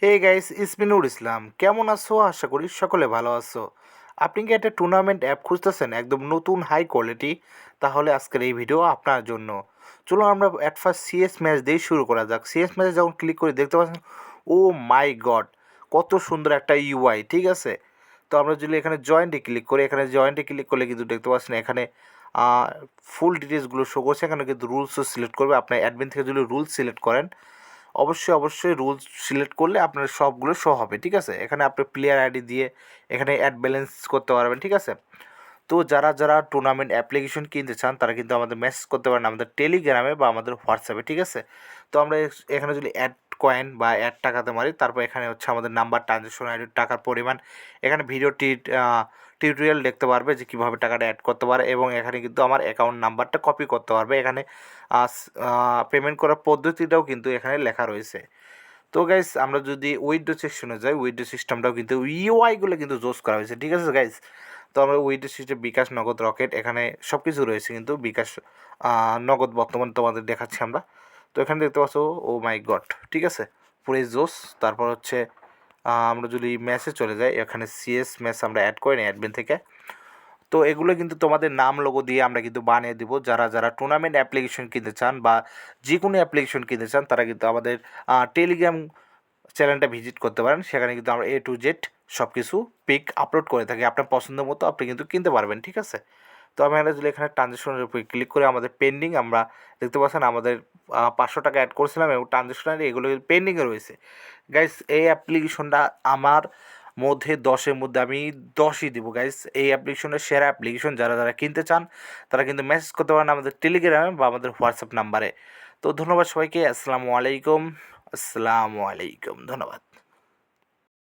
Hey guys, ইসমিনুর ইসলাম কেমন আছো? আশা করি সকলে ভালো আছো। আপনি কি একটা টুর্নামেন্ট অ্যাপ খুঁজতেছেন একদম নতুন হাই কোয়ালিটি? তাহলে আজকের এই ভিডিও আপনার জন্য। চলুন আমরা অ্যাট ফার্স্ট সিএস ম্যাচ দিয়ে শুরু করা যাক। সিএস ম্যাচে যখন ক্লিক করে দেখতে পাচ্ছেন, ও মাই গড, কত সুন্দর একটা ইউআই, ঠিক আছে? তো আমরা যদি এখানে জয়েন্টে ক্লিক করি, এখানে জয়েন্টে ক্লিক করলে কিন্তু দেখতে পাচ্ছেন এখানে ফুল ডিটেলসগুলো শো করছে। এখানে কিন্তু রুলসও সিলেক্ট করবে। আপনার অ্যাডমিন থেকে যদি রুলস সিলেক্ট করেন, অবশ্যই রুলস সিলেক্ট করলে আপনার সবগুলো শো হবে, ঠিক আছে? এখানে আপনি প্লেয়ার আইডি দিয়ে এখানে অ্যাড ব্যালেন্স করতে পারবেন, ঠিক আছে? তো যারা টুর্নামেন্ট অ্যাপ্লিকেশন কিনতে চান তারা কিন্তু আমাদের মেসেজ করতে পারেন আমাদের টেলিগ্রামে বা আমাদের হোয়াটসঅ্যাপে, ঠিক আছে? তো আমরা এখানে যদি অ্যাড কয়েন বা অ্যাড টাকাতে মারি, তারপর এখানে হচ্ছে আমাদের নাম্বার, ট্রানজ্যাকশন আইডি, টাকার পরিমাণ, এখানে টিউটোরিয়াল দেখতে পারবে যে কীভাবে টাকাটা অ্যাড করতে পারে, এবং এখানে কিন্তু আমার অ্যাকাউন্ট নাম্বারটা কপি করতে পারবে। এখানে পেমেন্ট করার পদ্ধতিটাও কিন্তু এখানে লেখা রয়েছে। তো গাইস, আমরা যদি উইন্ডো সেকশনে যাই, উইন্ডো সিস্টেমটাও কিন্তু ইউআইগুলো কিন্তু জোস করা হয়েছে, ঠিক আছে গাইস? তো আমরা উইন্ডো সিস্টেম বিকাশ, নগদ, রকেট, এখানে সব কিছু রয়েছে। কিন্তু বিকাশ, নগদ বর্তমান তোমাদের দেখাচ্ছি আমরা। তো এখানে দেখতে পাচ্ছ, ও মাই গড, ঠিক আছে, পুরো জোস। তারপর হচ্ছে আমরা যদি ম্যাচে চলে যাই, এখানে সিএস ম্যাচ আমরা অ্যাড করে নিই অ্যাডমিন থেকে। তো এগুলো কিন্তু তোমাদের নাম লোগো দিয়ে আমরা কিন্তু বানিয়ে দেবো। যারা টুর্নামেন্ট অ্যাপ্লিকেশন কিনতে চান বা যে কোনো অ্যাপ্লিকেশন কিনতে চান তারা কিন্তু আমাদের টেলিগ্রাম চ্যানেলটা ভিজিট করতে পারেন। সেখানে কিন্তু আমরা এ টু জেড সব কিছু পিক আপলোড করে থাকি। আপনার পছন্দ মতো আপনি কিন্তু কিনতে পারবেন, ঠিক আছে? তো আমি যদি এখানে ট্রানজ্যাকশনের উপরে ক্লিক করে আমাদের পেন্ডিং, আমরা দেখতে পাচ্ছেন আমাদের 500 টাকা অ্যাড করেছিলাম এবং ট্রানজ্যাকশনাল এগুলো পেন্ডিংয়ে রয়েছে। গাইস, এই অ্যাপ্লিকেশনটা আমার মধ্যে 10-এর মধ্যে আমি 10ই দেবো গাইস। এই অ্যাপ্লিকেশনের সেরা অ্যাপ্লিকেশন। যারা কিনতে চান তারা কিন্তু মেসেজ করতে পারেন আমাদের টেলিগ্রামে বা আমাদের হোয়াটসঅ্যাপ নাম্বারে। তো ধন্যবাদ সবাইকে। আসসালামু আলাইকুম, ধন্যবাদ।